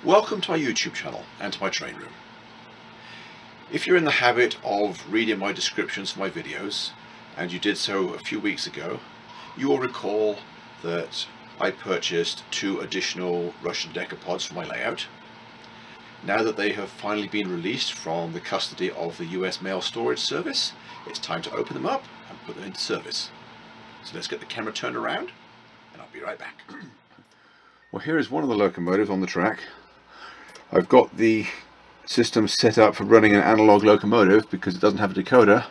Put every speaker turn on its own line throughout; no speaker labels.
Welcome to my YouTube channel and to my train room. If you're in the habit of reading my descriptions for my videos, and you did so a few weeks ago, you will recall that I purchased 2 additional Russian decapods for my layout. Now that they have finally been released from the custody of the US Mail Storage Service, it's time to open them up and put them into service. So let's get the camera turned around and I'll be right back. Well, here is one of the locomotives on the track. I've got the system set up for running an analog locomotive because it doesn't have a decoder,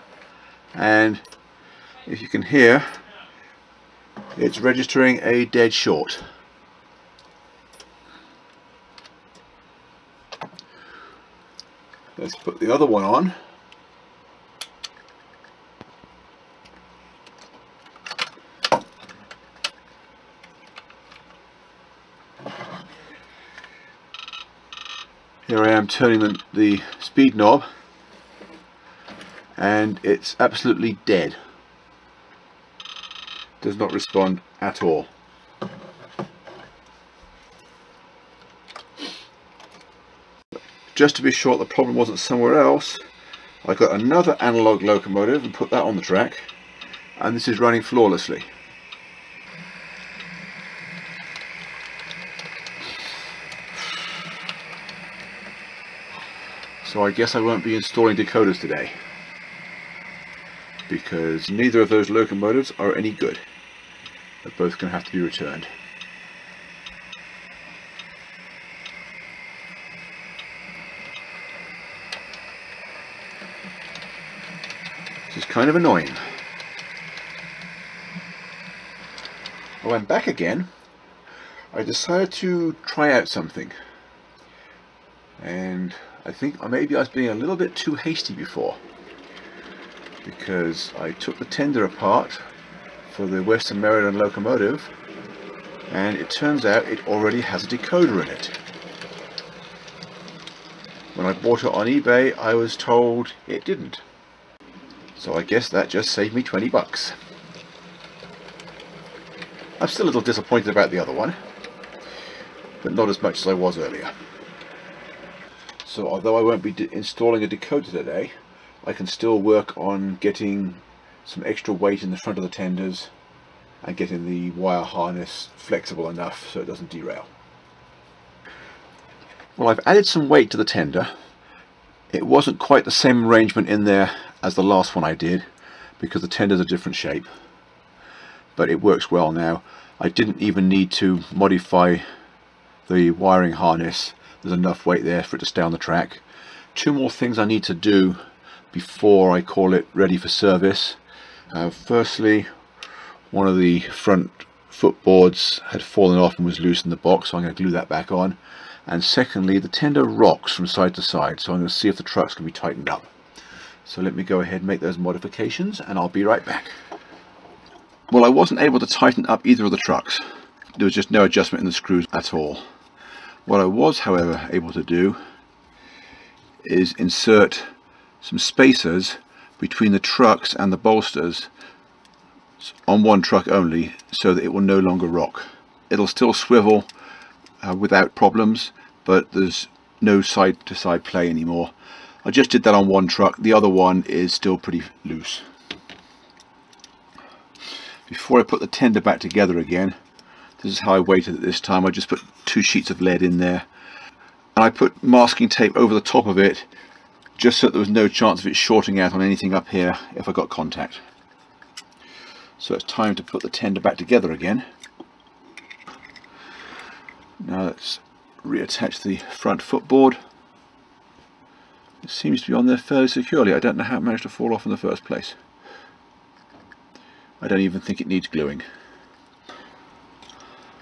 and if you can hear, it's registering a dead short. Let's put the other one on. Here I am turning the speed knob, and it's absolutely dead. Does not respond at all. Just to be sure the problem wasn't somewhere else, I got another analog locomotive and put that on the track, and this is running flawlessly. So I guess I won't be installing decoders today, because neither of those locomotives are any good. They're both going to have to be returned. This is kind of annoying. I went back again. I decided to try out something, and I think maybe I was being a little bit too hasty before, because I took the tender apart for the Western Maryland locomotive, and it turns out it already has a decoder in it. When I bought it on eBay, I was told it didn't. So I guess that just saved me 20 bucks. I'm still a little disappointed about the other one, but not as much as I was earlier. So although I won't be installing a decoder today, I can still work on getting some extra weight in the front of the tenders and getting the wire harness flexible enough so it doesn't derail. Well, I've added some weight to the tender. It wasn't quite the same arrangement in there as the last one I did, because the tender's a different shape, but it works well now. I didn't even need to modify the wiring harness. There's enough weight there for it to stay on the track. 2 more things I need to do before I call it ready for service. Firstly, one of the front footboards had fallen off and was loose in the box, so I'm going to glue that back on. And secondly, the tender rocks from side to side, so I'm going to see if the trucks can be tightened up. So let me go ahead and make those modifications, and I'll be right back. Well, I wasn't able to tighten up either of the trucks. There was just no adjustment in the screws at all. What I was, however, able to do is insert some spacers between the trucks and the bolsters on one truck only, so that it will no longer rock. It'll still swivel without problems, but there's no side-to-side play anymore. I just did that on one truck. The other one is still pretty loose. Before I put the tender back together again, this is how I weighted it this time. I just put 2 sheets of lead in there, and I put masking tape over the top of it just so that there was no chance of it shorting out on anything up here if I got contact. So it's time to put the tender back together again. Now let's reattach the front footboard. It seems to be on there fairly securely. I don't know how it managed to fall off in the first place. I don't even think it needs gluing.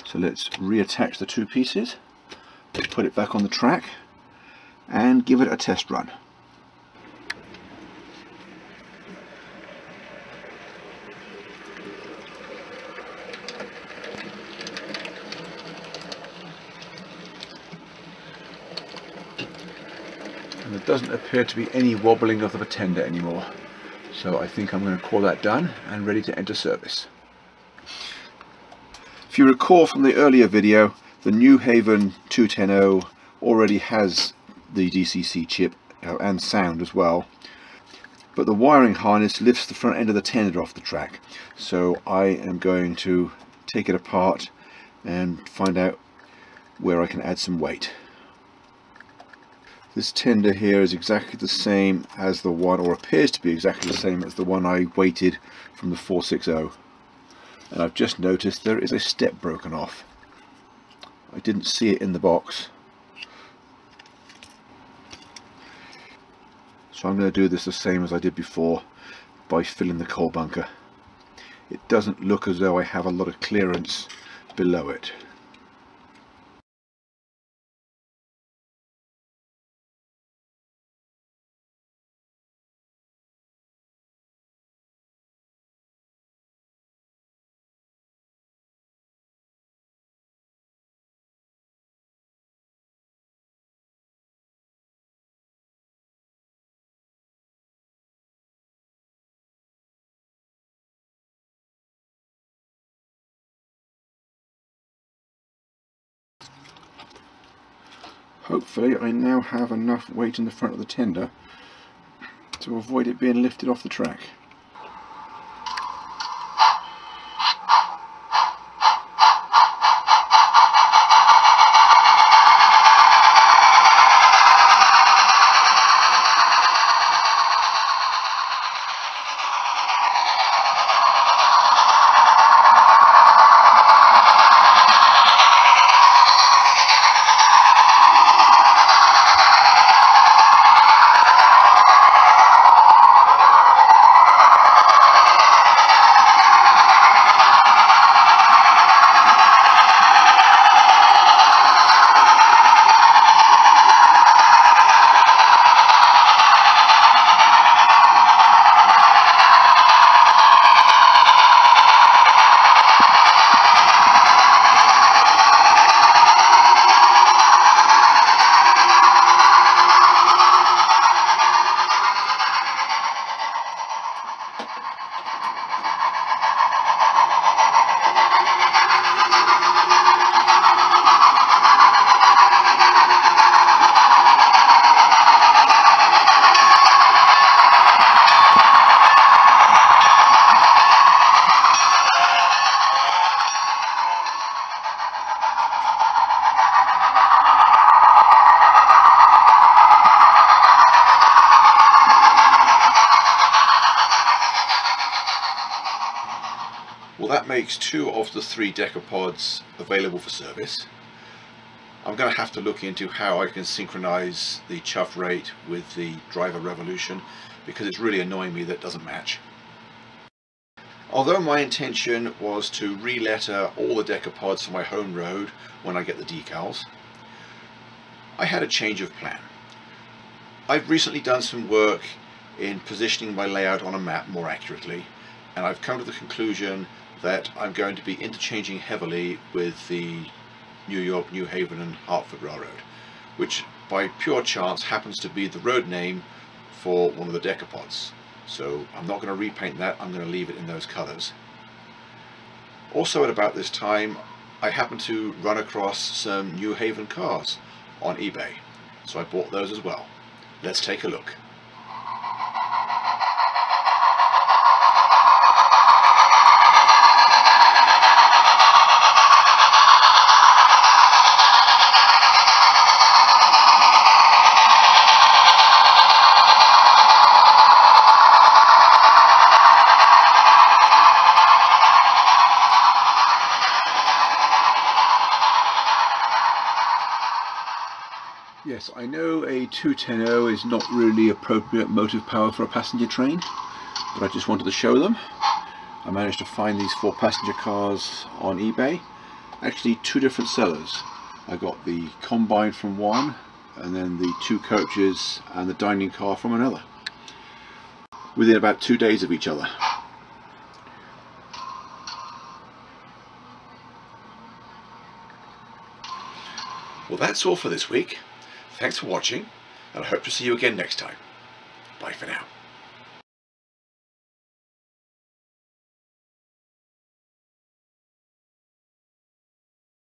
So let's reattach the 2 pieces, let's put it back on the track and give it a test run. And there doesn't appear to be any wobbling of the tender anymore, so I think I'm going to call that done and ready to enter service. If you recall from the earlier video, the New Haven 210 already has the DCC chip and sound as well, but the wiring harness lifts the front end of the tender off the track, so I am going to take it apart and find out where I can add some weight. This tender here is exactly the same as the one, or appears to be exactly the same as the one I weighted from the 460, and I've just noticed there is a step broken off. I didn't see it in the box, so I'm going to do this the same as I did before by filling the coal bunker. It doesn't look as though I have a lot of clearance below it. Hopefully I now have enough weight in the front of the tender to avoid it being lifted off the track. Well, that makes 2 of the 3 decapods available for service. I'm going to have to look into how I can synchronize the chuff rate with the driver revolution, because it's really annoying me that it doesn't match. Although my intention was to re-letter all the decapods for my home road when I get the decals, I had a change of plan. I've recently done some work in positioning my layout on a map more accurately, and I've come to the conclusion that I'm going to be interchanging heavily with the New York, New Haven and Hartford Railroad, which by pure chance happens to be the road name for one of the decapods. So I'm not going to repaint that, I'm going to leave it in those colours. Also at about this time I happened to run across some New Haven cars on eBay, so I bought those as well. Let's take a look. Yes, I know a 210 is not really appropriate motive power for a passenger train, but I just wanted to show them. I managed to find these 4 passenger cars on eBay. Actually 2 different sellers. I got the combine from one, and then the 2 coaches and the dining car from another, within about 2 days of each other. Well, that's all for this week. Thanks for watching, and I hope to see you again next time. Bye for now.